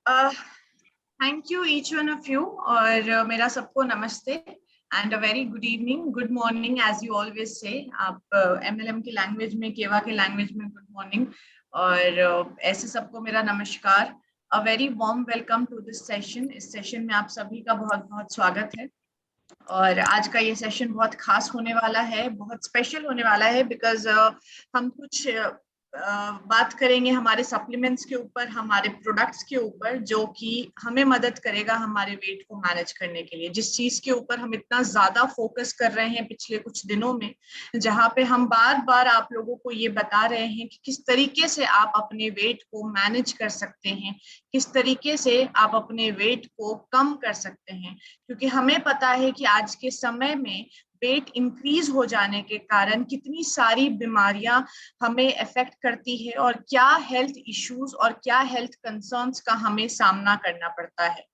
Thank you each one of you और मेरा सबको नमस्ते and a very good evening, good morning as you always say. आप MLM की लैंग्वेज में, केवा के लैंग्वेज में गुड मॉर्निंग और ऐसे सबको मेरा नमस्कार। A very warm welcome to this session. इस सेशन में आप सभी का बहुत बहुत स्वागत है और आज का ये सेशन बहुत खास होने वाला है, बहुत स्पेशल होने वाला है बिकॉज हम कुछ बात करेंगे हमारे सप्लीमेंट्स के ऊपर, हमारे प्रोडक्ट्स के ऊपर, जो कि हमें मदद करेगा हमारे वेट को मैनेज करने के लिए। जिस चीज के ऊपर हम इतना ज्यादा फोकस कर रहे हैं पिछले कुछ दिनों में, जहां पे हम बार बार आप लोगों को ये बता रहे हैं कि किस तरीके से आप अपने वेट को मैनेज कर सकते हैं, किस तरीके से आप अपने वेट को कम कर सकते हैं। क्योंकि हमें पता है कि आज के समय में वेट इंक्रीज हो जाने के कारण कितनी सारी बीमारियां हमें अफेक्ट करती है और क्या हेल्थ इश्यूज और क्या हेल्थ कंसर्न्स का हमें सामना करना पड़ता है।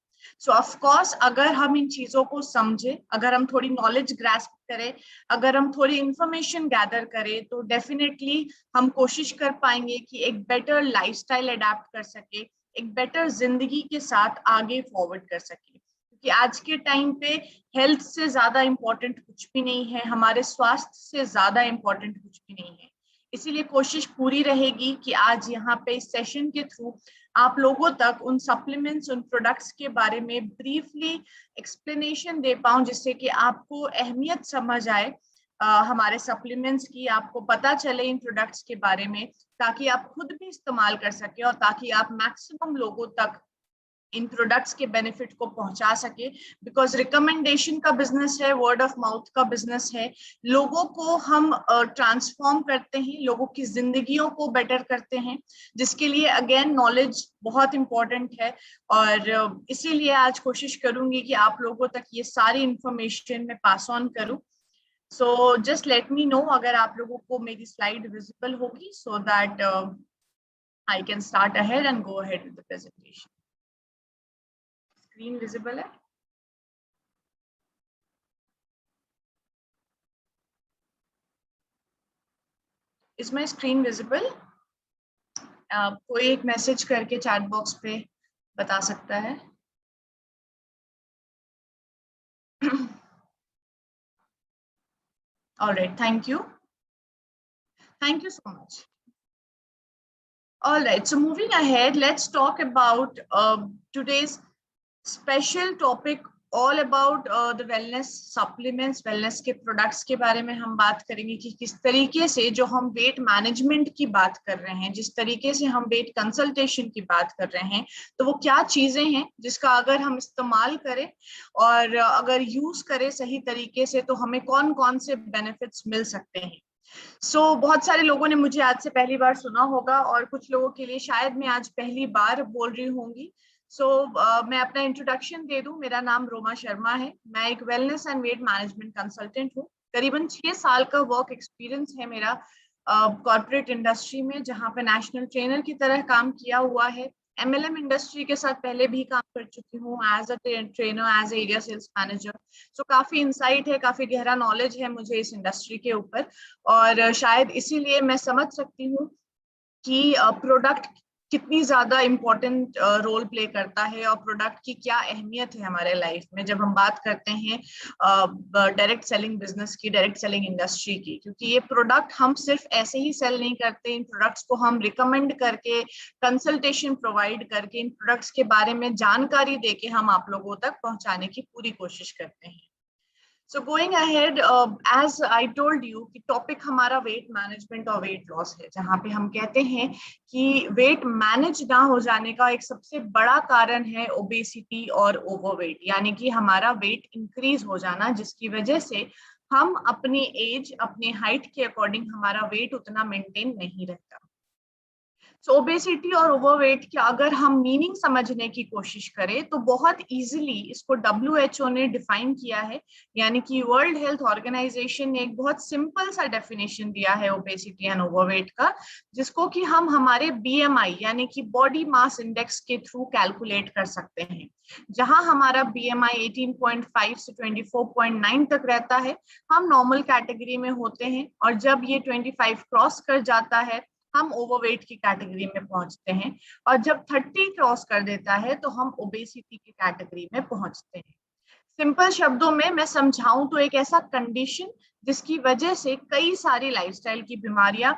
सो ऑफ कोर्स अगर हम इन चीजों को समझे, अगर हम थोड़ी नॉलेज ग्रास्प करें, अगर हम थोड़ी इंफॉर्मेशन गैदर करें, तो डेफिनेटली हम कोशिश कर पाएंगे कि एक बेटर लाइफस्टाइल अडेप्ट कर सके, एक बेटर जिंदगी के साथ आगे फॉरवर्ड कर सके। कि आज के टाइम पे हेल्थ से ज्यादा इम्पोर्टेंट कुछ भी नहीं है, हमारे स्वास्थ्य से ज्यादा इम्पोर्टेंट कुछ भी नहीं है। इसीलिए कोशिश पूरी रहेगी कि आज यहाँ पे इस सेशन के थ्रू आप लोगों तक उन सप्लीमेंट्स, उन प्रोडक्ट्स के बारे में ब्रीफली एक्सप्लेनेशन दे पाऊं, जिससे कि आपको अहमियत समझ आए हमारे सप्लीमेंट्स की, आपको पता चले इन प्रोडक्ट्स के बारे में, ताकि आप खुद भी इस्तेमाल कर सके और ताकि आप मैक्सिमम लोगों तक इन प्रोडक्ट्स के बेनिफिट को पहुंचा सके। बिकॉज रिकमेंडेशन का बिजनेस है, वर्ड ऑफ माउथ का बिजनेस है। लोगों को हम ट्रांसफॉर्म करते हैं, लोगों की जिंदगियों को बेटर करते हैं, जिसके लिए अगेन नॉलेज बहुत इंपॉर्टेंट है। और इसीलिए आज कोशिश करूंगी कि आप लोगों तक ये सारी इंफॉर्मेशन मैं पास ऑन करूं। So just let me know अगर आप लोगों को मेरी स्लाइड विजिबल होगी, so that I can start ahead and go ahead with the presentation. Screen visible है? Is my screen visible? कोई एक मैसेज करके चैट बॉक्स पे बता सकता है? All right, thank you. Thank you so much. All right, so moving ahead, let's talk about today's special topic, all about the wellness supplements, wellness के products के बारे में हम बात करेंगे कि किस तरीके से जो हम वेट मैनेजमेंट की बात कर रहे हैं, जिस तरीके से हम वेट कंसल्टेशन की बात कर रहे हैं, तो वो क्या चीजें हैं जिसका अगर हम इस्तेमाल करें और अगर यूज करें सही तरीके से, तो हमें कौन कौन से बेनिफिट्स मिल सकते हैं। बहुत सारे लोगों ने मुझे आज से पहली बार सुना होगा और कुछ लोगों के लिए शायद मैं आज पहली बार बोल रही होंगी। मैं अपना इंट्रोडक्शन दे दूं। मेरा नाम रोमा शर्मा है। मैं एक wellness and weight management consultant हूँ। करीबन 6 साल का वर्क एक्सपीरियंस है मेरा कॉर्पोरेट इंडस्ट्री में, जहाँ पे नेशनल ट्रेनर की तरह काम किया हुआ है। एमएलएम इंडस्ट्री के साथ पहले भी काम कर चुकी हूँ as a trainer, as a area sales manager. काफी इंसाइट है, काफी गहरा नॉलेज है मुझे इस इंडस्ट्री के ऊपर, और शायद इसीलिए मैं समझ सकती हूँ कि प्रोडक्ट कितनी ज्यादा इम्पोर्टेंट रोल प्ले करता है और प्रोडक्ट की क्या अहमियत है हमारे लाइफ में जब हम बात करते हैं डायरेक्ट सेलिंग बिजनेस की, डायरेक्ट सेलिंग इंडस्ट्री की। क्योंकि ये प्रोडक्ट हम सिर्फ ऐसे ही सेल नहीं करते, इन प्रोडक्ट्स को हम रिकमेंड करके, कंसल्टेशन प्रोवाइड करके, इन प्रोडक्ट्स के बारे में जानकारी देके हम आप लोगों तक पहुंचाने की पूरी कोशिश करते हैं। So going ahead, as I told you कि टॉपिक हमारा वेट मैनेजमेंट और वेट लॉस है, जहाँ पे हम कहते हैं कि वेट मैनेज ना हो जाने का एक सबसे बड़ा कारण है ओबेसिटी और ओवरवेट, यानी कि हमारा वेट इंक्रीज हो जाना, जिसकी वजह से हम अपनी एज, अपने हाइट के अकॉर्डिंग हमारा वेट उतना मेंटेन नहीं रहता। ओबेसिटी और ओवरवेट की अगर हम मीनिंग समझने की कोशिश करें तो बहुत इजीली इसको WHO ने डिफाइन किया है, यानी कि वर्ल्ड हेल्थ ऑर्गेनाइजेशन ने एक बहुत सिंपल सा डेफिनेशन दिया है ओबेसिटी एंड ओवरवेट का, जिसको कि हम हमारे BMI यानी कि बॉडी मास इंडेक्स के थ्रू कैलकुलेट कर सकते हैं। जहां हमारा BMI 18.5 से 24.9 तक रहता है, हम नॉर्मल कैटेगरी में होते हैं, और जब ये 25 क्रॉस कर जाता है हम ओवरवेट की कैटेगरी में पहुंचते हैं, और जब 30 क्रॉस कर देता है तो हम ओबेसिटी की कैटेगरी में पहुंचते हैं। सिंपल शब्दों में मैं समझाऊं तो एक ऐसा कंडीशन जिसकी वजह से कई सारी लाइफस्टाइल की बीमारियां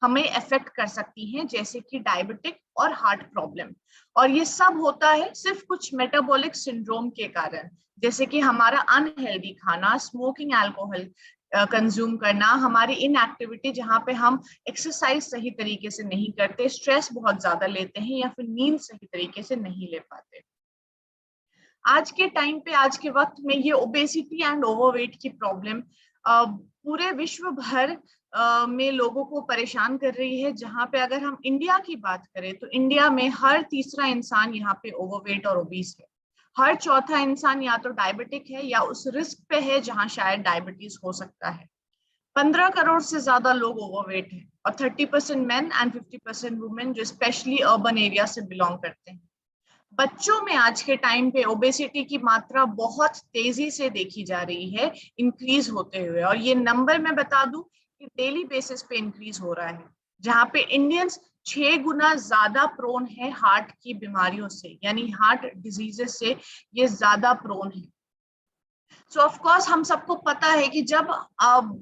हमें अफेक्ट कर सकती हैं, जैसे कि डायबिटिक और हार्ट प्रॉब्लम। और ये सब होता है सिर्फ कुछ मेटाबॉलिक सिंड्रोम के कारण, जैसे कि हमारा अनहेल्दी खाना, स्मोकिंग, अल्कोहल कंज्यूम करना, हमारी इनएक्टिविटी जहाँ पे हम एक्सरसाइज सही तरीके से नहीं करते, स्ट्रेस बहुत ज्यादा लेते हैं, या फिर नींद सही तरीके से नहीं ले पाते। आज के टाइम पे, आज के वक्त में ये ओबेसिटी एंड ओवरवेट की प्रॉब्लम पूरे विश्व भर में लोगों को परेशान कर रही है। जहाँ पे अगर हम इंडिया की बात करें तो इंडिया में हर तीसरा इंसान यहाँ पे ओवरवेट और ओबीस है। हर चौथा इंसान या तो डायबिटिक है या उस रिस्क पे है जहाँ शायद डायबिटीज हो सकता है। 15 करोड़ से ज्यादा लोग ओवरवेट हैं, और 30% मेन एंड 50% वुमेन जो स्पेशली अर्बन एरिया से बिलोंग करते हैं। बच्चों में आज के टाइम पे ओबेसिटी की मात्रा बहुत तेजी से देखी जा रही है, इंक्रीज होते हुए। और ये नंबर मैं बता दूं कि डेली बेसिस पे इंक्रीज हो रहा है, जहाँ पे इंडियंस 6 गुना ज्यादा प्रोन है हार्ट की बीमारियों से, यानी हार्ट डिजीजेस से ये ज्यादा प्रोन है। सो ऑफ कोर्स हम सबको पता है कि जब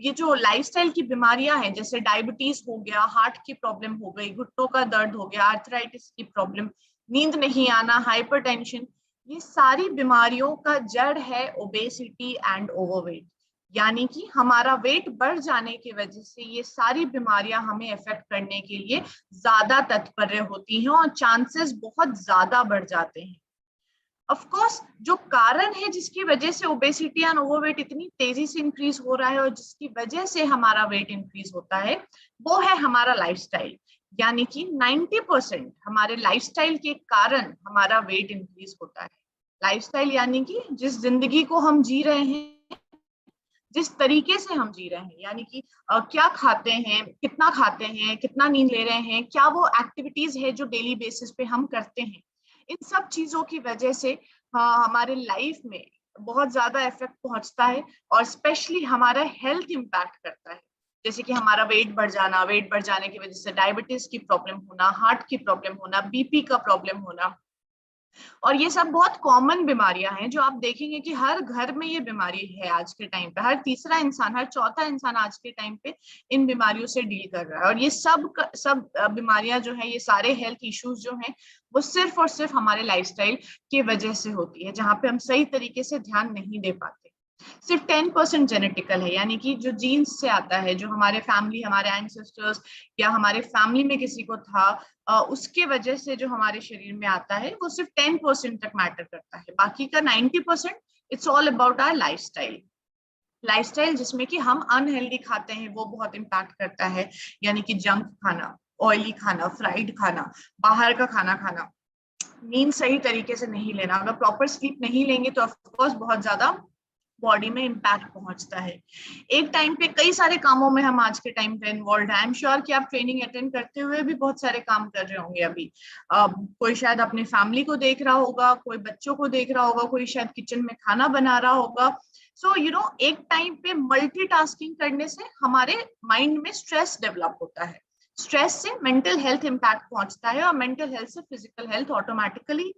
ये जो लाइफस्टाइल की बीमारियां हैं, जैसे डायबिटीज हो गया, हार्ट की प्रॉब्लम हो गई, घुटनों का दर्द हो गया, आर्थराइटिस की प्रॉब्लम, नींद नहीं आना, हाइपरटेंशन, ये सारी बीमारियों का जड़ है ओबेसिटी एंड ओवरवेट। यानी कि हमारा वेट बढ़ जाने की वजह से ये सारी बीमारियां हमें अफेक्ट करने के लिए ज्यादा तत्पर होती हैं, और चांसेस बहुत ज्यादा बढ़ जाते हैं। ऑफ कोर्स जो कारण है जिसकी वजह से ओबेसिटी एंड ओवरवेट इतनी तेजी से इंक्रीज हो रहा है, और जिसकी वजह से हमारा वेट इंक्रीज होता है, वो है हमारा लाइफस्टाइल। यानी कि 90% हमारे लाइफस्टाइल के कारण हमारा वेट इंक्रीज होता है। लाइफस्टाइल यानी कि जिस जिंदगी को हम जी रहे हैं, जिस तरीके से हम जी रहे हैं, यानी कि क्या खाते हैं, कितना नींद ले रहे हैं, क्या वो एक्टिविटीज है जो डेली बेसिस पे हम करते हैं, इन सब चीजों की वजह से हमारे लाइफ में बहुत ज्यादा इफेक्ट पहुंचता है, और स्पेशली हमारा हेल्थ इम्पैक्ट करता है। जैसे कि हमारा वेट बढ़ जाना, वेट बढ़ जाने की वजह से डायबिटीज की प्रॉब्लम होना, हार्ट की प्रॉब्लम होना, बीपी का प्रॉब्लम होना। और ये सब बहुत कॉमन बीमारियां हैं जो आप देखेंगे कि हर घर में ये बीमारी है आज के टाइम पे। हर तीसरा इंसान, हर चौथा इंसान आज के टाइम पे इन बीमारियों से डील कर रहा है। और ये सब बीमारियां जो है, ये सारे हेल्थ इश्यूज जो हैं, वो सिर्फ और सिर्फ हमारे लाइफस्टाइल की वजह से होती है, जहाँ पे हम सही तरीके से ध्यान नहीं दे पाते। सिर्फ 10% जेनेटिकल है, यानी कि जो जीन्स से आता है, जो हमारे फैमिली, हमारे एंसेस्टर्स या हमारे फैमिली में किसी को था, उसके वजह से जो हमारे शरीर में आता है, वो सिर्फ 10% तक मैटर करता है। बाकी का 90% it's all about our lifestyle. Lifestyle जिसमें कि हम अनहेल्दी खाते हैं, वो बहुत इम्पैक्ट करता है। यानी कि जंक खाना, ऑयली खाना, फ्राइड खाना, बाहर का खाना खाना, नींद सही तरीके से नहीं लेना। अगर प्रॉपर स्लीप नहीं लेंगे तो ऑफकोर्स बहुत ज्यादा बॉडी में इम्पैक्ट पहुंचता है। एक टाइम पे कई सारे कामों में हम आज के टाइम पे इन्वॉल्व है। आई एम श्योर कि आप ट्रेनिंग अटेंड करते हुए भी बहुत सारे काम कर रहे होंगे अभी। कोई शायद अपनी फैमिली को देख रहा होगा, कोई बच्चों को देख रहा होगा, कोई शायद किचन में खाना बना रहा होगा। सो एक टाइम पे मल्टीटास्किंग करने से हमारे माइंड में स्ट्रेस डेवलप होता है। स्ट्रेस से मेंटल हेल्थ इम्पैक्ट पहुंचता है, और मेंटल हेल्थ से फिजिकल हेल्थ ऑटोमेटिकली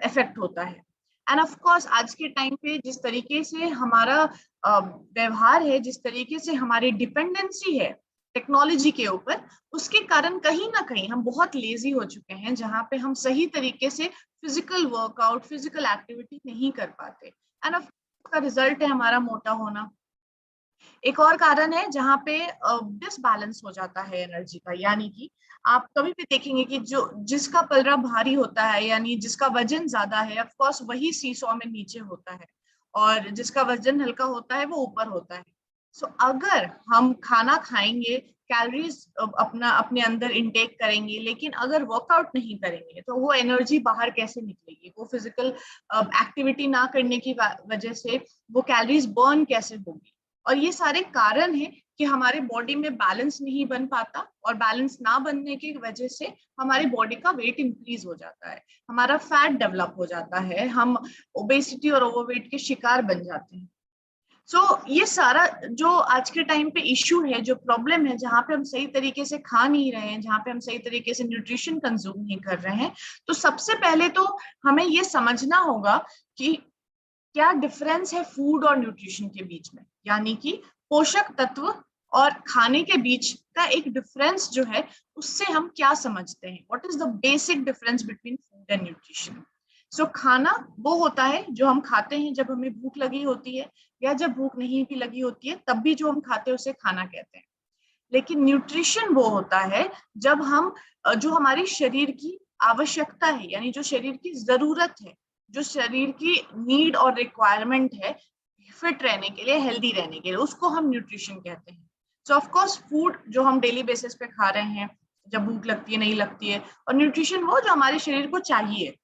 इफेक्ट होता है। एंड ऑफ कोर्स आज के टाइम पे जिस तरीके से हमारा व्यवहार है, जिस तरीके से हमारी डिपेंडेंसी है टेक्नोलॉजी के ऊपर, उसके कारण कहीं ना कहीं हम बहुत लेजी हो चुके हैं, जहाँ पे हम सही तरीके से फिजिकल वर्कआउट, फिजिकल एक्टिविटी नहीं कर पाते। एंड ऑफ का रिजल्ट है हमारा मोटा होना। एक और कारण है जहाँ पे डिसबैलेंस हो जाता है एनर्जी का। यानी कि आप कभी भी देखेंगे कि जो जिसका पलड़ा भारी होता है, यानी जिसका वजन ज्यादा है, ऑफ कोर्स वही सीसॉ में नीचे होता है, और जिसका वजन हल्का होता है वो ऊपर होता है। सो अगर हम खाना खाएंगे, कैलोरीज अपने अंदर इनटेक करेंगे, लेकिन अगर वर्कआउट नहीं करेंगे तो वो एनर्जी बाहर कैसे निकलेगी? वो फिजिकल एक्टिविटी ना करने की वजह से वो कैलोरीज बर्न कैसे होगी? और ये सारे कारण हैं कि हमारे बॉडी में बैलेंस नहीं बन पाता, और बैलेंस ना बनने की वजह से हमारी बॉडी का वेट इंक्रीज हो जाता है, हमारा फैट डेवलप हो जाता है, हम ओबेसिटी और ओवरवेट के शिकार बन जाते हैं। ये सारा जो आज के टाइम पे इश्यू है, जो प्रॉब्लम है, जहाँ पे हम सही तरीके से खा नहीं रहे हैं, जहाँ पे हम सही तरीके से न्यूट्रिशन कंज्यूम नहीं कर रहे हैं, तो सबसे पहले तो हमें ये समझना होगा कि क्या डिफरेंस है फूड और न्यूट्रिशन के बीच में, यानी कि पोषक तत्व और खाने के बीच का एक डिफरेंस जो है, उससे हम क्या समझते हैं, what is the basic difference between food and nutrition. खाना वो होता है जो हम खाते हैं जब हमें भूख लगी होती है, या जब भूख नहीं भी लगी होती है तब भी जो हम खाते हैं उसे खाना कहते हैं। लेकिन न्यूट्रिशन वो होता है जब हम जो हमारी शरीर की आवश्यकता है, यानी जो शरीर की जरूरत है, जो शरीर की नीड और रिक्वायरमेंट है फिट रहने के लिए, हेल्दी रहने के लिए, उसको हम न्यूट्रिशन कहते हैं। ऑफ कोर्स फूड जो हम डेली बेसिस पे खा रहे हैं, जब भूख लगती है, नहीं लगती है, और न्यूट्रिशन वो जो हमारे शरीर को चाहिए।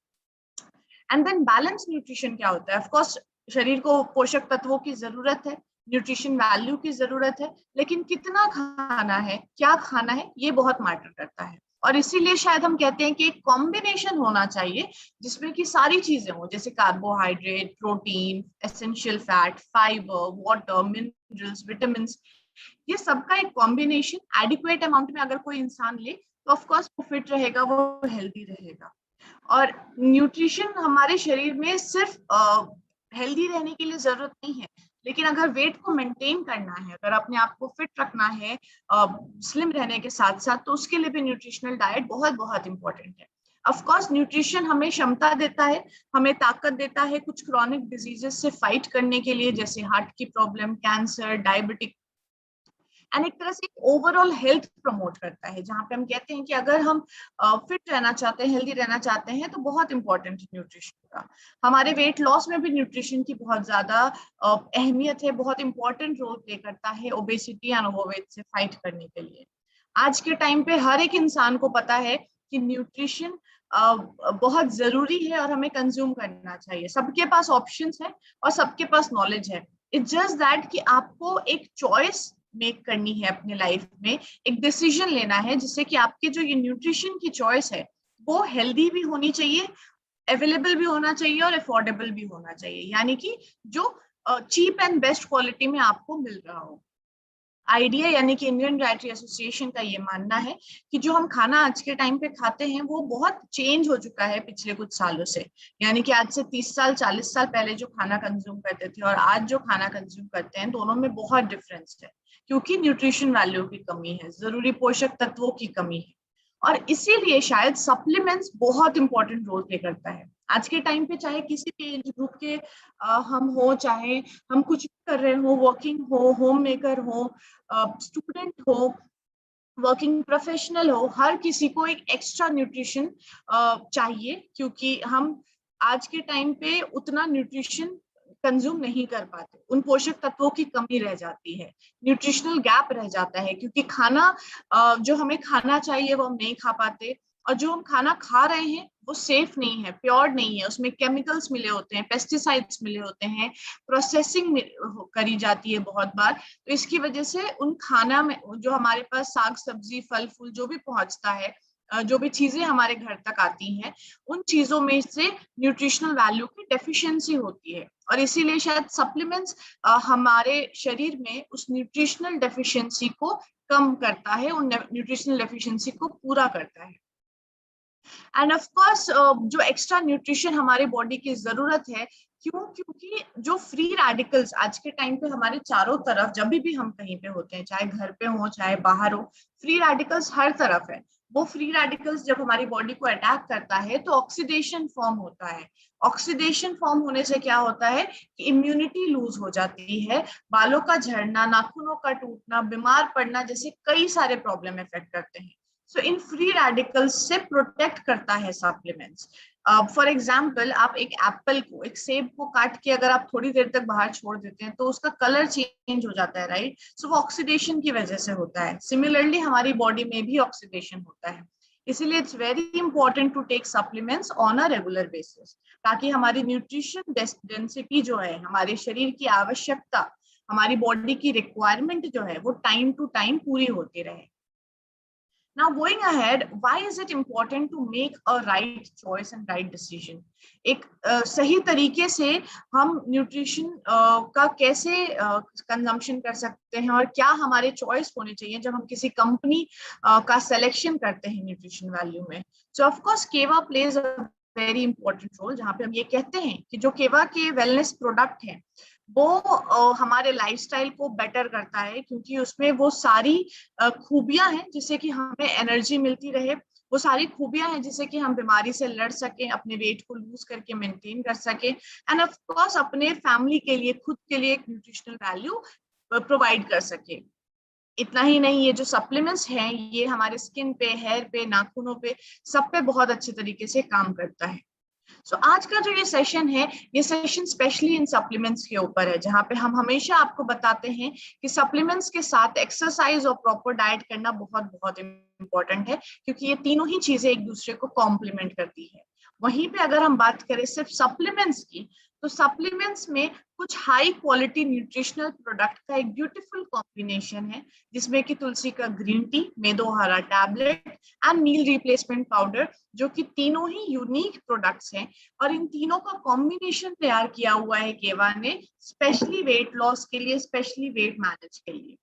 एंड देन बैलेंस न्यूट्रिशन क्या होता है? ऑफ कोर्स शरीर को पोषक तत्वों की जरूरत है, न्यूट्रिशन वैल्यू की जरूरत है, लेकिन कितना खाना है, क्या खाना है, ये बहुत मैटर करता है। और इसीलिए शायद हम कहते हैं कि एक कॉम्बिनेशन होना चाहिए जिसमें कि सारी चीजें हो, जैसे carbohydrate, protein, essential fat, fibre, water, minerals, vitamin, ये सबका एक कॉम्बिनेशन एडिक्वेट अमाउंट में अगर कोई इंसान ले तो ऑफ कोर्स वो फिट रहेगा, वो हेल्दी रहेगा। और न्यूट्रिशन हमारे शरीर में सिर्फ हेल्दी रहने के लिए जरूरत नहीं है, लेकिन अगर वेट को मेंटेन करना है, अगर अपने आप को फिट रखना है स्लिम रहने के साथ साथ, तो उसके लिए भी न्यूट्रिशनल डाइट बहुत बहुत इंपॉर्टेंट है। ऑफ कोर्स न्यूट्रिशन हमें क्षमता देता है, हमें ताकत देता है कुछ क्रॉनिक डिजीजेस से फाइट करने के लिए, जैसे हार्ट की प्रॉब्लम, कैंसर, डायबिटिक, एंड एक तरह से ओवरऑल हेल्थ प्रमोट करता है, जहाँ पे हम कहते हैं कि अगर हम फिट रहना चाहते हैं, हेल्दी रहना चाहते हैं, तो बहुत इंपॉर्टेंट है न्यूट्रिशन का। हमारे वेट लॉस में भी न्यूट्रिशन की बहुत ज्यादा अहमियत है, बहुत इंपॉर्टेंट रोल प्ले करता है ओबेसिटी एंड ओवरवेट से फाइट करने के लिए। आज के टाइम पे हर एक इंसान को पता है कि न्यूट्रिशन बहुत जरूरी है और हमें कंज्यूम करना चाहिए। सबके पास ऑप्शंस है और सबके पास नॉलेज है। इट्स जस्ट दैट कि आपको एक चॉइस मेक करनी है अपने लाइफ में, एक डिसीजन लेना है जिससे कि आपके जो ये न्यूट्रिशन की चॉइस है वो हेल्दी भी होनी चाहिए, अवेलेबल भी होना चाहिए और अफोर्डेबल भी होना चाहिए, यानी कि जो चीप एंड बेस्ट क्वालिटी में आपको मिल रहा हो। आइडिया यानी कि इंडियन डाइटरी एसोसिएशन का ये मानना है कि जो हम खाना आज के टाइम पे खाते हैं वो बहुत चेंज हो चुका है पिछले कुछ सालों से। यानी कि आज से 30 साल 40 साल पहले जो खाना कंज्यूम करते थे और आज जो खाना कंज्यूम करते हैं, दोनों में बहुत डिफरेंस है, क्योंकि न्यूट्रिशन वैल्यू की कमी है, जरूरी पोषक तत्वों की कमी है। और इसीलिए शायद सप्लीमेंट्स बहुत इंपॉर्टेंट रोल प्ले करता है आज के टाइम पे, चाहे किसी भी एज ग्रुप के हम हो, चाहे हम कुछ भी कर रहे हो, वर्किंग हो, होम मेकर हो, स्टूडेंट हो, वर्किंग प्रोफेशनल हो, हर किसी को एक एक्स्ट्रा न्यूट्रिशन चाहिए, क्योंकि हम आज के टाइम पे उतना न्यूट्रिशन कंज्यूम नहीं कर पाते, उन पोषक तत्वों की कमी रह जाती है, न्यूट्रिशनल गैप रह जाता है, क्योंकि खाना जो हमें खाना चाहिए वो हम नहीं खा पाते, और जो हम खाना खा रहे हैं वो सेफ नहीं है, प्योर नहीं है, उसमें केमिकल्स मिले होते हैं, पेस्टिसाइड्स मिले होते हैं, प्रोसेसिंग करी जाती है बहुत बार। तो इसकी वजह से उन खाना में जो हमारे पास साग सब्जी फल फूल जो भी पहुंचता है, जो भी चीजें हमारे घर तक आती हैं, उन चीजों में से न्यूट्रिशनल वैल्यू की डेफिशिएंसी होती है। और इसीलिए शायद सप्लीमेंट्स हमारे शरीर में उस न्यूट्रिशनल डेफिशिएंसी को कम करता है, उन न्यूट्रिशनल डेफिशिएंसी को पूरा करता है। एंड ऑफ कोर्स जो एक्स्ट्रा न्यूट्रिशन हमारे बॉडी की जरूरत है, क्यों? क्योंकि जो फ्री रेडिकल्स आज के टाइम पे हमारे चारों तरफ, जब भी हम कहीं पे होते हैं, चाहे घर पे हो चाहे बाहर हो, फ्री रेडिकल्स हर तरफ है। वो फ्री रेडिकल्स जब हमारी बॉडी को अटैक करता है तो ऑक्सीडेशन फॉर्म होता है। ऑक्सीडेशन फॉर्म होने से क्या होता है कि इम्यूनिटी लूज हो जाती है, बालों का झड़ना, नाखूनों का टूटना, बीमार पड़ना जैसे कई सारे प्रॉब्लम इफेक्ट करते हैं। सो इन फ्री रेडिकल्स से प्रोटेक्ट करता है सप्लीमेंट्स। फॉर एग्जाम्पल, आप एक एप्पल को, एक सेब को काट के अगर आप थोड़ी देर तक बाहर छोड़ देते हैं तो उसका कलर चेंज हो जाता है, राइट? सो वो ऑक्सीडेशन की वजह से होता है। सिमिलरली हमारी बॉडी में भी ऑक्सीडेशन होता है, इसीलिए it's very important to take supplements on a regular basis, ताकि हमारी न्यूट्रिशन डेंसिटी जो है, हमारे शरीर की आवश्यकता, हमारी बॉडी की रिक्वायरमेंट जो है, वो टाइम टू टाइम पूरी होती रहे। Now going ahead, why is it important to make a right choice and right decision? एक सही तरीके से हम न्यूट्रिशन का कैसे कंजम्पशन कर सकते हैं और क्या हमारे चॉइस होने चाहिए जब हम किसी कंपनी का सिलेक्शन करते हैं न्यूट्रिशन वैल्यू में. So of course Keva plays a very important role, जहाँ पे हम ये कहते हैं कि जो केवा के वेलनेस प्रोडक्ट हैं वो हमारे लाइफस्टाइल को बेटर करता है, क्योंकि उसमें वो सारी खूबियां हैं जिससे कि हमें एनर्जी मिलती रहे, वो सारी खूबियां हैं जिससे कि हम बीमारी से लड़ सकें, अपने वेट को लूज करके मेंटेन कर सकें, एंड ऑफ कोर्स अपने फैमिली के लिए, खुद के लिए एक न्यूट्रिशनल वैल्यू प्रोवाइड कर सके. इतना ही नहीं, ये जो सप्लीमेंट्स हैं ये हमारे स्किन पे, हेयर पे, नाखूनों पे, सब पे बहुत अच्छे तरीके से काम करता है. सो आज का जो ये सेशन है, ये सेशन स्पेशली इन सप्लीमेंट्स के ऊपर है, जहाँ पे हम हमेशा आपको बताते हैं कि सप्लीमेंट्स के साथ एक्सरसाइज और प्रॉपर डाइट करना बहुत बहुत इंपॉर्टेंट है, क्योंकि ये तीनों ही चीजें एक दूसरे को कॉम्प्लीमेंट करती है. वहीं पे अगर हम बात करें सिर्फ सप्लीमेंट्स की, तो सप्लीमेंट्स में कुछ हाई क्वालिटी न्यूट्रिशनल प्रोडक्ट का एक ब्यूटीफुल कॉम्बिनेशन है, जिसमें कि तुलसी का green tea, Medohara tablet and meal replacement powder, जो कि तीनों ही यूनिक प्रोडक्ट्स हैं और इन तीनों का कॉम्बिनेशन तैयार किया हुआ है केवा ने, स्पेशली वेट लॉस के लिए, स्पेशली वेट मैनेज के लिए.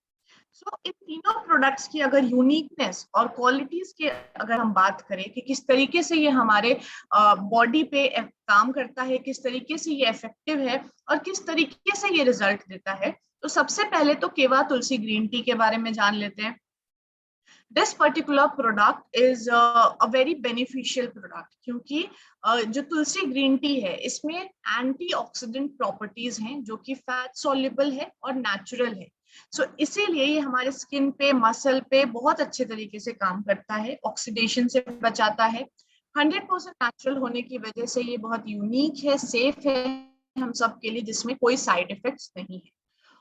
सो इन तीनों प्रोडक्ट्स की अगर यूनिकनेस और क्वालिटीज के अगर हम बात करें कि किस तरीके से ये हमारे बॉडी पे काम करता है, किस तरीके से ये इफेक्टिव है और किस तरीके से ये रिजल्ट देता है, तो सबसे पहले तो केवा तुलसी ग्रीन टी के बारे में जान लेते हैं. This particular product is a very beneficial product, क्योंकि जो तुलसी ग्रीन टी है इसमें एंटीऑक्सीडेंट प्रॉपर्टीज हैं जो कि फैट सॉल्युबल है और नेचुरल है. सो इसीलिए ये हमारे स्किन पे, मसल पे बहुत अच्छे तरीके से काम करता है, ऑक्सीडेशन से बचाता है. 100% नेचुरल होने की वजह से ये बहुत यूनिक है, सेफ है हम सब के लिए, जिसमें कोई साइड इफेक्ट्स नहीं है.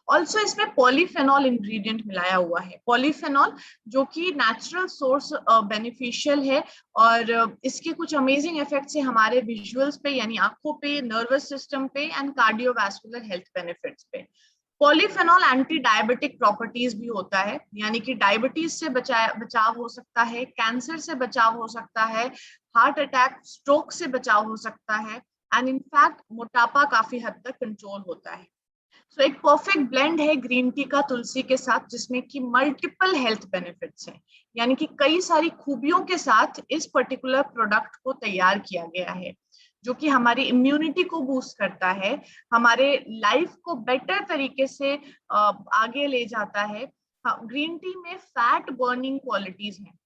ऑल्सो इसमें पॉलीफेनॉल इंग्रेडिएंट मिलाया हुआ है. पॉलीफेनॉल जो कि नेचुरल सोर्स बेनिफिशियल है और इसके कुछ अमेजिंग इफेक्ट्स है हमारे विजुअल्स पे, यानी आंखों पे, नर्वस सिस्टम पे एंड कार्डियोवैस्कुलर हेल्थ बेनिफिट्स पे. पॉलीफेनॉल एंटी डायबिटिक प्रॉपर्टीज भी होता है, यानी कि डायबिटीज से बचाव हो सकता है, कैंसर से बचाव हो सकता है, हार्ट अटैक, स्ट्रोक से बचाव हो सकता है, एंड इनफैक्ट मोटापा काफी हद तक कंट्रोल होता है. सो एक परफेक्ट ब्लेंड है ग्रीन टी का तुलसी के साथ, जिसमें कि मल्टीपल हेल्थ बेनिफिट्स हैं, यानी कि कई सारी खूबियों के साथ इस पर्टिकुलर प्रोडक्ट को तैयार किया गया है, जो कि हमारी इम्यूनिटी को बूस्ट करता है, हमारे लाइफ को बेटर तरीके से आगे ले जाता है. ग्रीन टी में फैट बर्निंग क्वालिटीज हैं,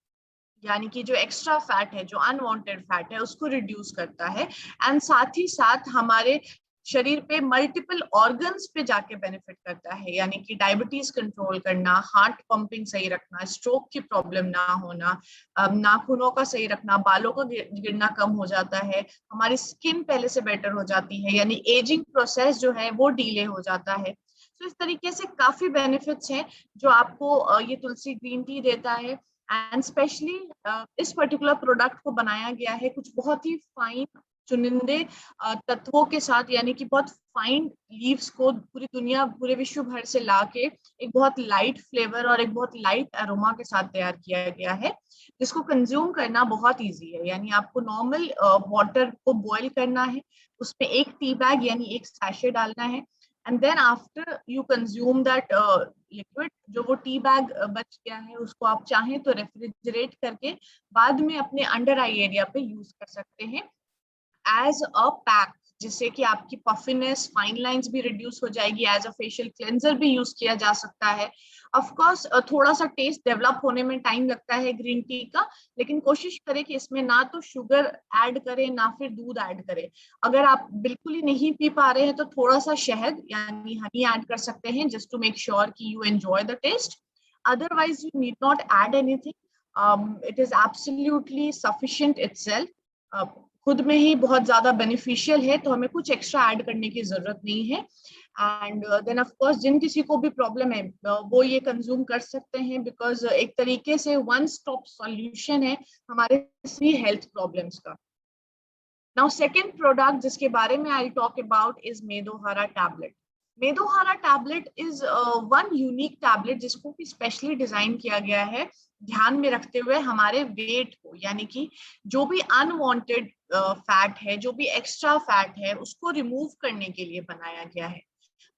यानी कि जो एक्स्ट्रा फैट है, जो अनवांटेड फैट है, उसको रिड्यूस करता है, एंड साथ ही साथ हमारे शरीर पे मल्टीपल ऑर्गन्स पे जाके बेनिफिट करता है, यानी कि डायबिटीज कंट्रोल करना, हार्ट पंपिंग सही रखना, स्ट्रोक की प्रॉब्लम ना होना, नाखूनों का सही रखना, बालों का गिरना कम हो जाता है, हमारी स्किन पहले से बेटर हो जाती है, यानी एजिंग प्रोसेस जो है वो डिले हो जाता है. तो इस तरीके से काफी बेनिफिट्स हैं जो आपको ये तुलसी ग्रीन टी देता है. एंड स्पेशली इस पर्टिकुलर प्रोडक्ट को बनाया गया है कुछ बहुत ही फाइन चुनिंदे तत्वों के साथ, यानी कि बहुत फाइन लीव्स को पूरी दुनिया, पूरे विश्व भर से लाके एक बहुत लाइट फ्लेवर और एक बहुत लाइट अरोमा के साथ तैयार किया गया है, जिसको कंज्यूम करना बहुत इजी है. यानी आपको नॉर्मल वाटर को बॉईल करना है, उसमें एक टी बैग यानी एक सैशे डालना है, and then after you consume that liquid, जो वो टी बैग बच गया है उसको आप चाहें तो रेफ्रिजरेट करके बाद में अपने अंडर आई एरिया पे यूज कर सकते हैं एज अ पैक, जिससे कि आपकी पफिनेस, फाइन लाइंस भी रिड्यूस हो जाएगी. एज अ फेशियल क्लेंजर भी यूज किया जा सकता है. ऑफ कोर्स थोड़ा सा टेस्ट डेवलप होने में टाइम लगता है ग्रीन टी का, लेकिन कोशिश करें कि इसमें ना तो शुगर ऐड करें ना फिर दूध ऐड करें. अगर आप बिल्कुल ही नहीं पी पा रहे हैं तो थोड़ा सा शहद यानी हनी ऐड कर सकते हैं, जस्ट टू मेक श्योर कि you enjoy the taste. Otherwise you need not add anything, it is absolutely sufficient itself. खुद में ही बहुत ज्यादा बेनिफिशियल है, तो हमें कुछ एक्स्ट्रा ऐड करने की जरूरत नहीं है. एंड देन ऑफ कोर्स जिन किसी को भी प्रॉब्लम है वो ये कंज्यूम कर सकते हैं, बिकॉज एक तरीके से वन स्टॉप सॉल्यूशन है हमारे सभी हेल्थ प्रॉब्लम्स का. नाउ सेकेंड प्रोडक्ट जिसके बारे में I talk about is Medohara tablet. Medohara tablet is one unique tablet जिसको कि स्पेशली डिजाइन किया गया है ध्यान में रखते हुए हमारे वेट को, यानी कि जो भी अनवांटेड फैट है, जो भी एक्स्ट्रा फैट है, उसको रिमूव करने के लिए बनाया गया है।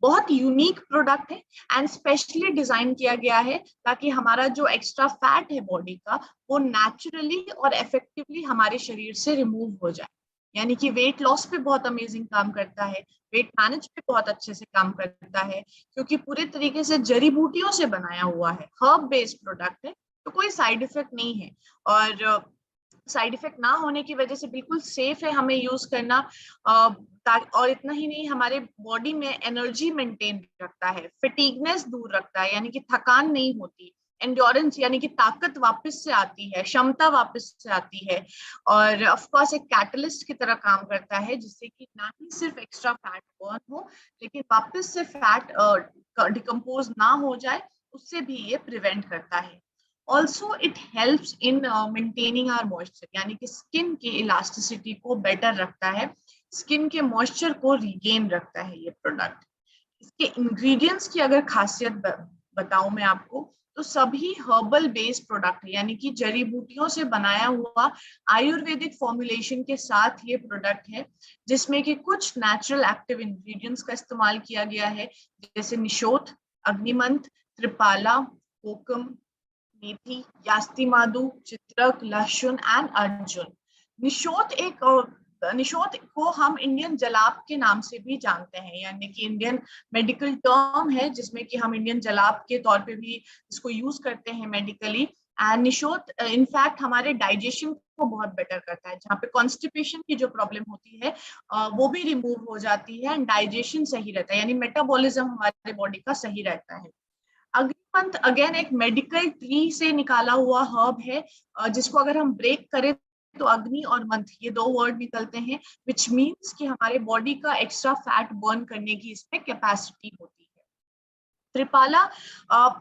बहुत यूनिक प्रोडक्ट है एंड स्पेशली डिजाइन किया गया है ताकि हमारा जो एक्स्ट्रा फैट है बॉडी का वो नेचुरली और इफेक्टिवली हमारे शरीर से रिमूव हो जाए। यानी कि वेट लॉस पे बहुत अमेजिंग काम करता है, वेट मैनेज पे बहुत अच्छे से काम करता है, क्योंकि पूरे तरीके से जड़ी बूटियों से बनाया हुआ है, हर्ब बेस्ड प्रोडक्ट है, तो कोई साइड इफेक्ट नहीं है। और साइड इफेक्ट ना होने की वजह से बिल्कुल सेफ है हमें यूज करना। और इतना ही नहीं, हमारे बॉडी में एनर्जी मेंटेन रखता है, फिटीगनेस दूर रखता है, यानी कि थकान नहीं होती, एंड्योरेंस यानी कि ताकत वापस से आती है, क्षमता वापस से आती है, और ऑफ कोर्स एक कैटलिस्ट की तरह काम करता है जिससे कि ना ही सिर्फ एक्स्ट्रा फैट बर्न हो लेकिन वापस से फैट डिकम्पोज ना हो जाए, उससे भी ये प्रिवेंट करता है। Also it helps in maintaining our moisture, यानी कि स्किन की इलास्टिसिटी को बेटर रखता है, स्किन के मॉइस्चर को रिगेन रखता है ये प्रोडक्ट। इसके इंग्रेडिएंट्स की अगर खासियत बताऊं मैं आपको, तो सभी हर्बल बेस्ड प्रोडक्ट है, यानी कि जड़ी बूटियों से बनाया हुआ आयुर्वेदिक फॉर्मुलेशन के साथ ये प्रोडक्ट है, जिसमें कि कुछ नेचुरल एक्टिव इंग्रेडिएंट्स का इस्तेमाल किया गया है, जैसे निशोथ, अग्निमंथ, त्रिपाला, कोकम, मेथी, यास्तिमादु, चित्रक, लहसुन एंड अर्जुन। निशोथ निशोथ को हम इंडियन जलाब के नाम से भी जानते हैं, यानी कि इंडियन मेडिकल टर्म है जिसमें कि हम इंडियन जलाब के तौर पे भी इसको यूज करते हैं मेडिकली। एंड निशोथ इनफैक्ट हमारे डाइजेशन को बहुत बेटर करता है, जहाँ पे कॉन्स्टिपेशन की जो प्रॉब्लम होती है वो भी रिमूव हो जाती है एंड डाइजेशन सही रहता है, यानी मेटाबॉलिज्म हमारे बॉडी का सही रहता है। अग्निमंथ अगेन एक मेडिकल ट्री से निकाला हुआ हर्ब है, जिसको अगर हम ब्रेक करें तो अग्नि और मंथ ये दो वर्ड निकलते हैं, विच मीन्स कि हमारे बॉडी का एक्स्ट्रा फैट बर्न करने की इसमें कैपेसिटी होती है। Triphala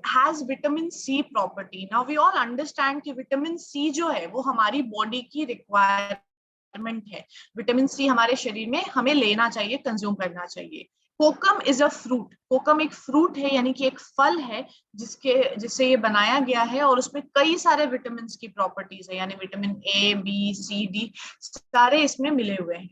has vitamin C property. Now we all understand कि विटामिन सी जो है वो हमारी बॉडी की रिक्वायरमेंट है, विटामिन सी हमारे शरीर में हमें लेना चाहिए, कंज्यूम करना चाहिए। कोकम इज अ फ्रूट, कोकम एक फ्रूट है, यानी कि एक फल है जिससे ये बनाया गया है, और उसमें कई सारे विटामिन की प्रॉपर्टीज है, यानी vitamin A, B, C, D सारे इसमें मिले हुए हैं।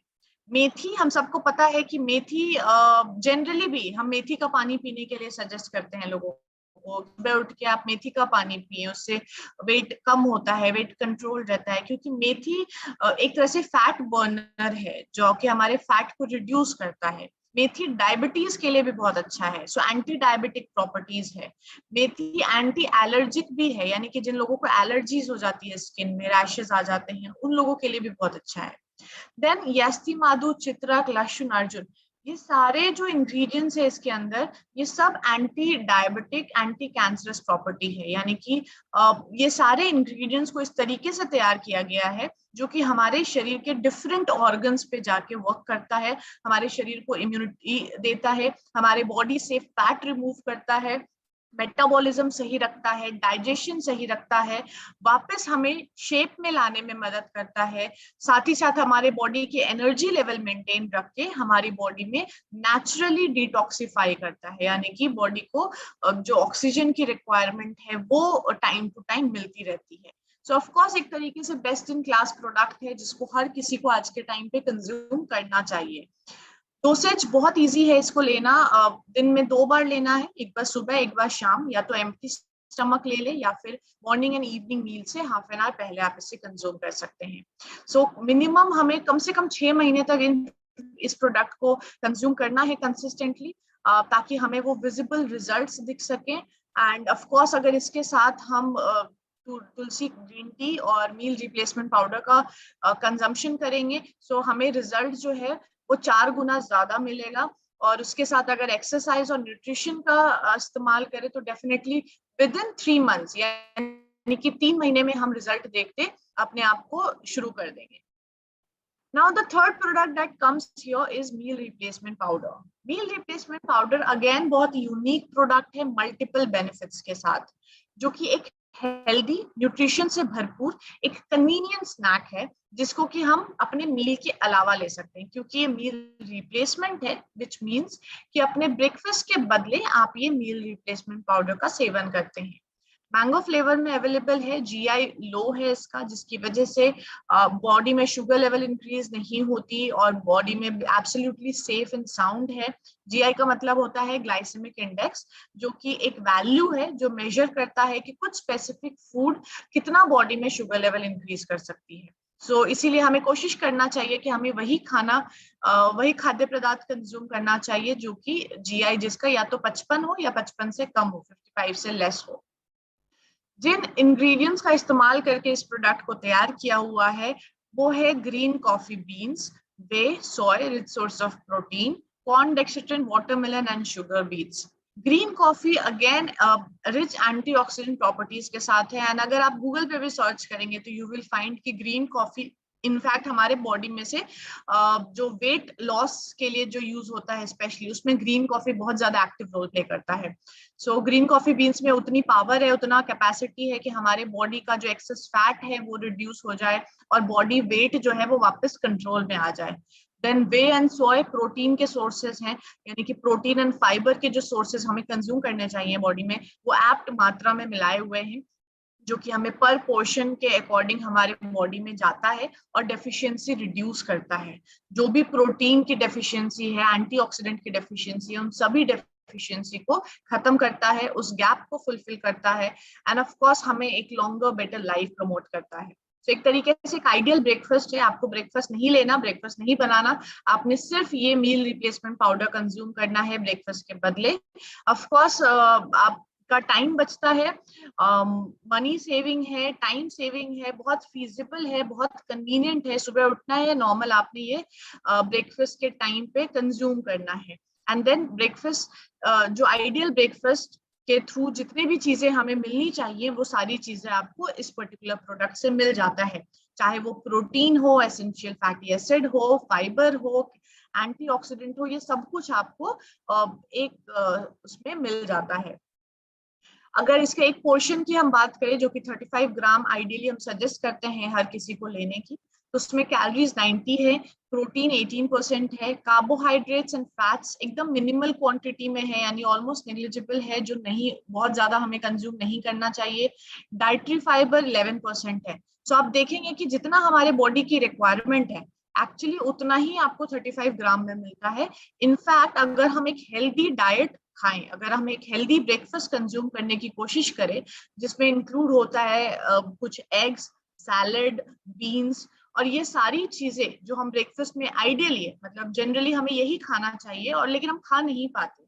मेथी, हम सबको पता है कि मेथी जनरली भी हम मेथी का पानी पीने के लिए सजेस्ट करते हैं लोगों को, सुबह उठ के आप मेथी का पानी पिए, उससे वेट कम होता है, वेट कंट्रोल रहता है, क्योंकि मेथी एक तरह से फैट बर्नर है जो कि हमारे फैट को रिड्यूस करता है। मेथी डायबिटीज के लिए भी बहुत अच्छा है, सो एंटी डायबिटिक प्रॉपर्टीज है। मेथी एंटी एलर्जिक भी है, यानी कि जिन लोगों को एलर्जीज हो जाती है, स्किन में रैशेस आ जाते हैं, उन लोगों के लिए भी बहुत अच्छा है। देन यास्तिमादु, चित्रक, लहसुन, अर्जुन, ये सारे जो इंग्रेडिएंट्स है इसके अंदर, ये सब anti diabetic, anti cancerous property है, यानी कि ये सारे इंग्रेडिएंट्स को इस तरीके से तैयार किया गया है जो कि हमारे शरीर के डिफरेंट ऑर्गन्स पे जाके वर्क करता है, हमारे शरीर को इम्यूनिटी देता है, हमारे बॉडी से फैट रिमूव करता है, मेटाबॉलिज्म सही रखता है, डाइजेशन सही रखता है, वापस हमें शेप में लाने में मदद करता है, साथ ही साथ हमारे बॉडी के एनर्जी लेवल मेंटेन रख के हमारी बॉडी में नेचुरली डिटॉक्सिफाई करता है, यानी कि बॉडी को जो ऑक्सीजन की रिक्वायरमेंट है वो टाइम टू टाइम मिलती रहती है। सो ऑफ कोर्स एक तरीके से बेस्ट इन क्लास प्रोडक्ट है जिसको हर किसी को आज के टाइम पे कंज्यूम करना चाहिए। डोसेज बहुत इजी है इसको लेना, दिन में 2 बार लेना है, एक बार सुबह एक बार शाम, या तो एम्प्टी स्टमक ले ले या फिर मॉर्निंग एंड इवनिंग मील से हाफ एन आवर पहले आप इसे कंज्यूम कर सकते हैं। सो मिनिमम हमें कम से कम 6 महीने तक इस प्रोडक्ट को कंज्यूम करना है कंसिस्टेंटली, ताकि हमें वो विजिबल रिजल्ट्स दिख सके। एंड ऑफ कोर्स अगर इसके साथ हम तुलसी ग्रीन टी और मील रिप्लेसमेंट पाउडर का कंजम्पशन करेंगे, सो हमें रिजल्ट जो है वो 4 गुना ज्यादा मिलेगा। और उसके साथ अगर एक्सरसाइज और न्यूट्रिशन का इस्तेमाल करें तो डेफिनेटली विद इन 3 मंथ्स, यानी कि 3 महीने में हम रिजल्ट देखते अपने आप को शुरू कर देंगे। Now the third product that comes here is meal replacement powder. Meal replacement powder again बहुत यूनिक प्रोडक्ट है मल्टीपल बेनिफिट्स के साथ, जो कि एक हेल्दी, न्यूट्रिशन से भरपूर एक कन्वीनियंट स्नैक है जिसको कि हम अपने मील के अलावा ले सकते हैं, क्योंकि ये मील रिप्लेसमेंट है, विच मीन्स कि अपने ब्रेकफास्ट के बदले आप ये मील रिप्लेसमेंट पाउडर का सेवन करते हैं। मैंगो फ्लेवर में अवेलेबल है, जीआई लो है इसका, जिसकी वजह से बॉडी में शुगर लेवल इंक्रीज नहीं होती और बॉडी में एब्सोल्युटली सेफ एंड साउंड है। जीआई का मतलब होता है ग्लाइसेमिक इंडेक्स, जो कि एक वैल्यू है जो मेजर करता है कि कुछ स्पेसिफिक फूड कितना बॉडी में शुगर लेवल इंक्रीज कर सकती है। इसीलिए हमें कोशिश करना चाहिए कि हमें वही खाना, वही खाद्य पदार्थ कंज्यूम करना चाहिए जो कि जीआई जिसका या तो 55 हो या 55 से कम हो, 55 से लेस हो। जिन इंग्रेडिएंट्स का इस्तेमाल करके इस प्रोडक्ट को तैयार किया हुआ है वो है green coffee beans, whey soy rich source of protein, corn, dextrin, watermelon and sugar beets. Green coffee again rich antioxidant properties के साथ है, एंड अगर आप गूगल पे भी सर्च करेंगे तो यू विल फाइंड कि ग्रीन कॉफी इनफैक्ट हमारे बॉडी में से जो वेट लॉस के लिए जो यूज होता है स्पेशली, उसमें ग्रीन कॉफी बहुत ज्यादा एक्टिव रोल प्ले करता है। ग्रीन कॉफी बीन्स में उतनी पावर है, उतना कैपेसिटी है कि हमारे बॉडी का जो एक्सेस फैट है वो रिड्यूस हो जाए और बॉडी वेट जो है वो वापस कंट्रोल में आ जाए। Then whey and soy protein के सोर्सेज हैं, यानी कि प्रोटीन एंड फाइबर के जो सोर्सेज हमें कंज्यूम करने चाहिए बॉडी में वो एप्ट मात्रा में मिलाए हुए हैं, जो कि हमें पर पोर्शन के अकॉर्डिंग हमारे बॉडी में जाता है और डेफिशिएंसी रिड्यूस करता है। जो भी प्रोटीन की डेफिशिएंसी है, एंटीऑक्सीडेंट की डेफिशिएंसी है, उन सभी डेफिशिएंसी को खत्म करता है, उस गैप को फुलफिल करता है, एंड ऑफ कोर्स हमें एक लॉन्गर बेटर लाइफ प्रमोट करता है। एक तरीके से एक आइडियल ब्रेकफास्ट है। आपको ब्रेकफास्ट नहीं लेना, ब्रेकफास्ट नहीं बनाना, आपने सिर्फ ये मील रिप्लेसमेंट पाउडर कंज्यूम करना है ब्रेकफास्ट के बदले। ऑफ कोर्स आप का टाइम बचता है, मनी सेविंग है, टाइम सेविंग है, बहुत फीजिबल है, बहुत कन्वीनियंट है। सुबह उठना है, नॉर्मल आपने ये ब्रेकफास्ट के टाइम पे कंज्यूम करना है, एंड देन ब्रेकफास्ट जो आइडियल ब्रेकफास्ट के थ्रू जितनी भी चीजें हमें मिलनी चाहिए वो सारी चीजें आपको इस पर्टिकुलर प्रोडक्ट से मिल जाता है, चाहे वो प्रोटीन हो, एसेंशियल फैटी एसिड हो, फाइबर हो, एंटीऑक्सीडेंट हो, ये सब कुछ आपको एक उसमें मिल जाता है। अगर इसके एक पोर्शन की हम बात करें जो कि 35 ग्राम आइडियली हम सजेस्ट करते हैं हर किसी को लेने की, तो उसमें कैलोरीज 90 है, प्रोटीन 18% है, कार्बोहाइड्रेट्स एंड फैट्स एकदम मिनिमल क्वांटिटी में है, यानी ऑलमोस्ट नेग्लिजिबल है, जो नहीं बहुत ज्यादा हमें कंज्यूम नहीं करना चाहिए। डाइटरी फाइबर 11% है। आप देखेंगे कि जितना हमारे बॉडी की रिक्वायरमेंट है एक्चुअली उतना ही आपको 35 ग्राम में मिलता है। इनफैक्ट अगर हम एक हेल्दी डाइट खाएं, अगर हम एक हेल्दी ब्रेकफास्ट कंज्यूम करने की कोशिश करें जिसमें इंक्लूड होता है कुछ एग्स, सैलड, बीन्स, और ये सारी चीजें जो हम ब्रेकफास्ट में आइडियली मतलब जनरली हमें यही खाना चाहिए और लेकिन हम खा नहीं पाते,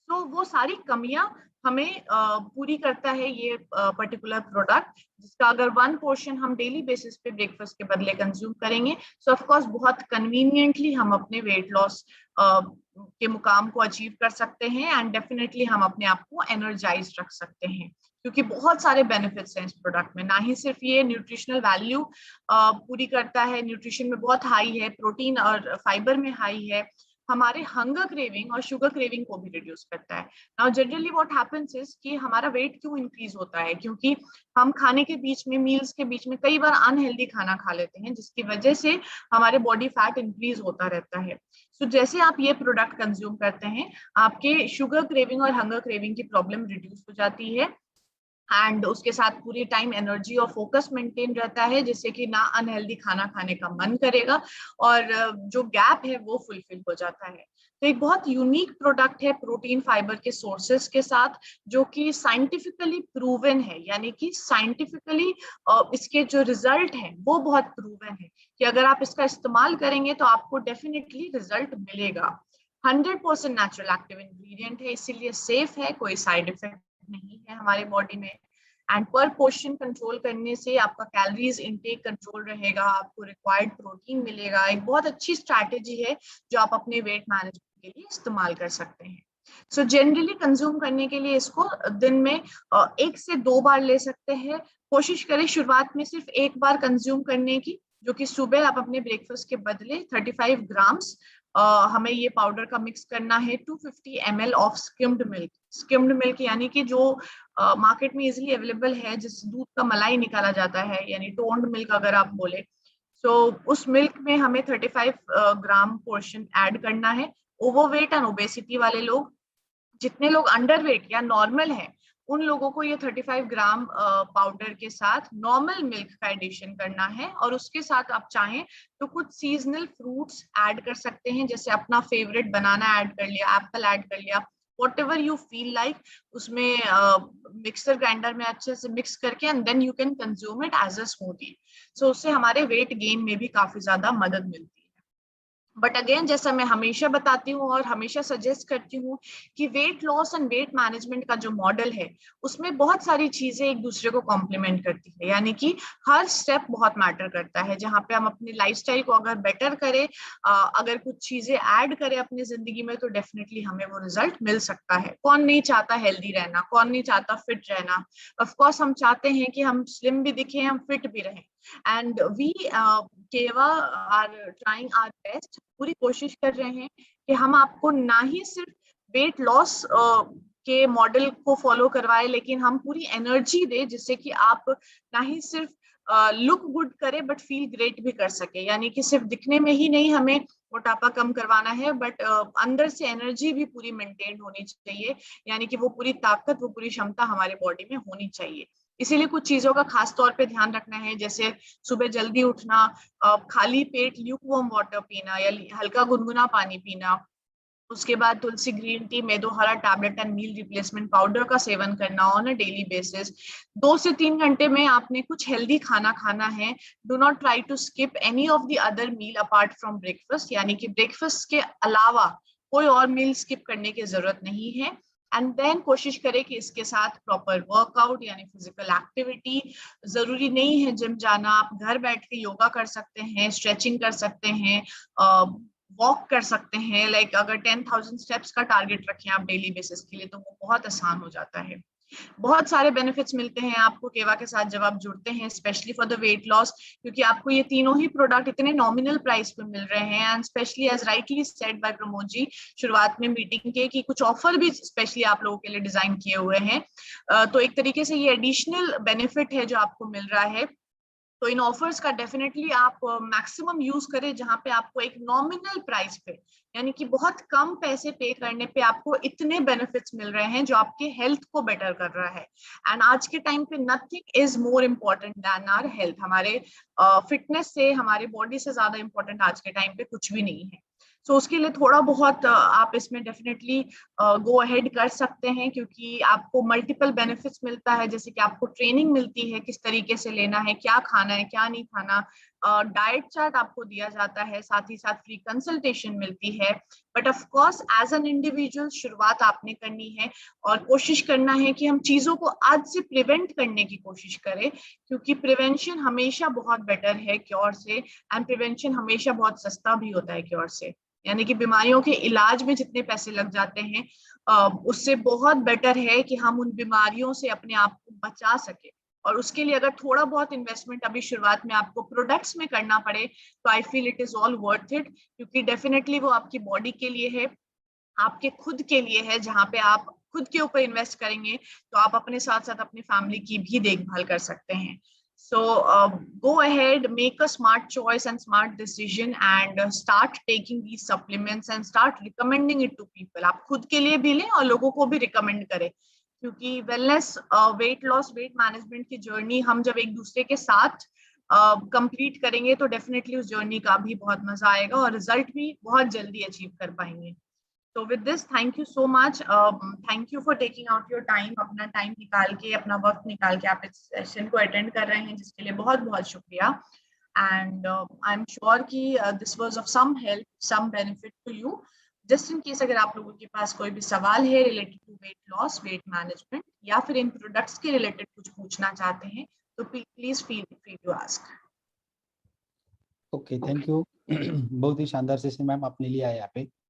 तो वो सारी कमियां हमें पूरी करता है ये पर्टिकुलर प्रोडक्ट, जिसका अगर 1 पोर्शन हम डेली बेसिस पे ब्रेकफास्ट के बदले कंज्यूम करेंगे सो ऑफ कोर्स बहुत कन्वीनियंटली हम अपने वेट लॉस के मुकाम को अचीव कर सकते हैं, एंड डेफिनेटली हम अपने आप को एनर्जाइज रख सकते हैं, क्योंकि बहुत सारे बेनिफिट्स हैं इस प्रोडक्ट में। ना ही सिर्फ ये न्यूट्रिशनल वैल्यू पूरी करता है, न्यूट्रिशन में बहुत हाई है, प्रोटीन और फाइबर में हाई है, हमारे हंगर क्रेविंग और शुगर क्रेविंग को भी रिड्यूस करता है। Now generally what happens is कि हमारा वेट क्यों इंक्रीज होता है, क्योंकि हम खाने के बीच में, मील्स के बीच में कई बार अनहेल्दी खाना खा लेते हैं, जिसकी वजह से हमारे बॉडी फैट इंक्रीज होता रहता है। जैसे आप ये प्रोडक्ट कंज्यूम करते हैं आपके शुगर क्रेविंग और हंगर क्रेविंग की प्रॉब्लम रिड्यूस हो जाती है, एंड उसके साथ पूरी टाइम एनर्जी और फोकस मेंटेन रहता है, जिससे कि ना अनहेल्दी खाना खाने का मन करेगा और जो गैप है वो फुलफिल हो जाता है। तो एक बहुत यूनिक प्रोडक्ट है प्रोटीन फाइबर के सोर्सेस के साथ, जो कि साइंटिफिकली प्रूवन है, यानी कि साइंटिफिकली इसके जो रिजल्ट है वो बहुत प्रूवन है कि अगर आप इसका इस्तेमाल करेंगे तो आपको डेफिनेटली रिजल्ट मिलेगा। 100% नेचुरल एक्टिव इंग्रेडिएंट है, इसीलिए सेफ है, कोई साइड इफेक्ट नहीं है हमारे बॉडी में, एंड पर पोर्शन कंट्रोल करने से आपका कैलोरीज इनटेक कंट्रोल रहेगा, आपको रिक्वायर्ड प्रोटीन मिलेगा। एक बहुत अच्छी स्ट्रैटेजी है जो आप अपने वेट मैनेजमेंट के लिए इस्तेमाल कर सकते हैं। जनरली कंज्यूम करने के लिए इसको दिन में 1 से 2 बार ले सकते हैं। कोशिश करें शुरुआत में सिर्फ 1 बार कंज्यूम करने की, जो कि सुबह आप अपने ब्रेकफास्ट के बदले 35 ग्राम्स हमें ये पाउडर का मिक्स करना है 250 ml of skimmed milk, skimmed milk यानी कि जो मार्केट में इजीली अवेलेबल है, जिस दूध का मलाई निकाला जाता है, यानी टोन्ड मिल्क अगर आप बोले, सो उस मिल्क में हमें 35 ग्राम पोर्शन ऐड करना है। ओवरवेट एंड ओबेसिटी वाले लोग, जितने लोग अंडरवेट या नॉर्मल हैं, उन लोगों को ये 35 ग्राम पाउडर के साथ नॉर्मल मिल्क का एडिशन करना है। और उसके साथ आप चाहें तो कुछ सीजनल फ्रूट्स ऐड कर सकते हैं, जैसे अपना फेवरेट बनाना ऐड कर लिया, एप्पल ऐड कर लिया, whatever you feel like, उसमें मिक्सर ग्राइंडर में अच्छे से मिक्स करके and then you can consume it as a smoothie. So उससे हमारे वेट गेन में भी काफी ज्यादा मदद मिलती है। बट अगेन, जैसा मैं हमेशा बताती हूँ और हमेशा सजेस्ट करती हूँ कि weight loss and weight management का जो मॉडल है, उसमें बहुत सारी चीजें एक दूसरे को कॉम्प्लीमेंट करती है, यानी कि हर स्टेप बहुत मैटर करता है। जहाँ पे हम अपनी लाइफस्टाइल को अगर बेटर करें, अगर कुछ चीजें ऐड करें अपनी जिंदगी में, तो डेफिनेटली हमें वो रिजल्ट मिल सकता है। कौन नहीं चाहता हेल्दी रहना, कौन नहीं चाहता फिट रहना? ऑफकोर्स हम चाहते हैं कि हम स्लिम भी दिखें, हम फिट भी रहें। एंड वी केवा आर ट्राइंग आवर बेस्ट, पूरी कोशिश कर रहे हैं कि हम आपको ना ही सिर्फ वेट लॉस के मॉडल को फॉलो करवाए, लेकिन हम पूरी एनर्जी दे, जिससे कि आप ना ही सिर्फ लुक गुड करे बट फील ग्रेट भी कर सके। यानी कि सिर्फ दिखने में ही नहीं हमें मोटापा कम करवाना है, बट अंदर से एनर्जी भी पूरी मेंटेन होनी चाहिए, यानी कि वो पूरी ताकत, वो पूरी क्षमता हमारे बॉडी में होनी चाहिए। इसीलिए कुछ चीजों का खास तौर पे ध्यान रखना है, जैसे सुबह जल्दी उठना, खाली पेट ल्यूक वार्म वाटर पीना या हल्का गुनगुना पानी पीना, उसके बाद तुलसी green tea, Medohar tablet and meal replacement powder का सेवन करना ऑन अ डेली बेसिस। 2 से 3 घंटे में आपने कुछ हेल्दी खाना खाना है। Do not try to skip any of the other meal apart from breakfast, यानी कि ब्रेकफास्ट के अलावा कोई और मील स्किप करने की जरूरत नहीं है। एंड देन कोशिश करें कि इसके साथ प्रॉपर वर्कआउट यानी फिजिकल एक्टिविटी, जरूरी नहीं है जिम जाना, आप घर बैठ के योगा कर सकते हैं, स्ट्रेचिंग कर सकते हैं, वॉक कर सकते हैं। लाइक अगर 10,000 स्टेप्स का टारगेट रखें आप डेली बेसिस के लिए, तो वो बहुत आसान हो जाता है। बहुत सारे बेनिफिट्स मिलते हैं आपको केवा के साथ जब आप जुड़ते हैं, specially for the weight loss, क्योंकि आपको ये तीनों ही प्रोडक्ट इतने नॉमिनल प्राइस पे मिल रहे हैं। And specially as rightly said by Pramod ji शुरुआत में मीटिंग के, कि कुछ ऑफर भी स्पेशली आप लोगों के लिए डिजाइन किए हुए हैं। तो एक तरीके से ये एडिशनल बेनिफिट है जो आपको मिल रहा है। तो इन ऑफर्स का डेफिनेटली आप मैक्सिमम यूज करें, जहां पे आपको एक नॉमिनल प्राइस पे, यानी कि बहुत कम पैसे पे करने पे आपको इतने बेनिफिट्स मिल रहे हैं जो आपके हेल्थ को बेटर कर रहा है। एंड आज के टाइम पे nothing is more important than our health. हमारे फिटनेस से, हमारे बॉडी से ज्यादा इम्पोर्टेंट आज के टाइम पे कुछ भी नहीं है। सो उसके लिए थोड़ा बहुत आप इसमें डेफिनेटली गो अहेड कर सकते हैं, क्योंकि आपको मल्टीपल बेनिफिट्स मिलता है, जैसे कि आपको ट्रेनिंग मिलती है किस तरीके से लेना है, क्या खाना है, क्या नहीं खाना, डाइट चार्ट आपको दिया जाता है, साथ ही साथ फ्री कंसल्टेशन मिलती है। But of course as an individual शुरुआत आपने करनी है, और कोशिश करना है कि हम चीजों को आज से प्रिवेंट करने की कोशिश करें, क्योंकि प्रिवेंशन हमेशा बहुत बेटर है क्योर से, एंड प्रिवेंशन हमेशा बहुत सस्ता भी होता है क्योर से। यानी कि बीमारियों के इलाज में जितने पैसे लग जाते हैं, उससे बहुत बेटर है कि हम उन बीमारियों से अपने आप को बचा सके। और उसके लिए अगर थोड़ा बहुत इन्वेस्टमेंट अभी शुरुआत में आपको प्रोडक्ट्स में करना पड़े, तो I feel it is all worth it, क्योंकि डेफिनेटली वो आपकी बॉडी के लिए है, आपके खुद के लिए है। जहाँ पे आप खुद के ऊपर इन्वेस्ट करेंगे, तो आप अपने साथ साथ अपनी फैमिली की भी देखभाल कर सकते हैं। So go ahead, make a smart choice and smart decision, and start taking these supplements and start recommending it to people. आप खुद के लिए भी लें और लोगों को भी रिकमेंड करें, क्योंकि wellness, weight loss, weight management की जर्नी हम जब एक दूसरे के साथ कंप्लीट करेंगे, तो डेफिनेटली उस जर्नी का भी बहुत मजा आएगा और रिजल्ट भी बहुत जल्दी अचीव कर पाएंगे। So with this, thank you so much. Thank you for taking out your time, अपना टाइम निकाल के, अपना वक्त निकाल के आप इस सेशन को अटेंड कर रहे हैं, जिसके लिए बहुत बहुत शुक्रिया। And I'm sure कि this was of some help, some benefit to you. Just in case अगर आप लोगों के पास कोई भी सवाल है related to weight loss, weight management, या फिर इन प्रोडक्ट्स के रिलेटेड कुछ पूछना चाहते हैं, तो please feel free to ask. Okay, thank you. बहुत ही शानदार सेशन मैम आपने लिया है यहाँ पे।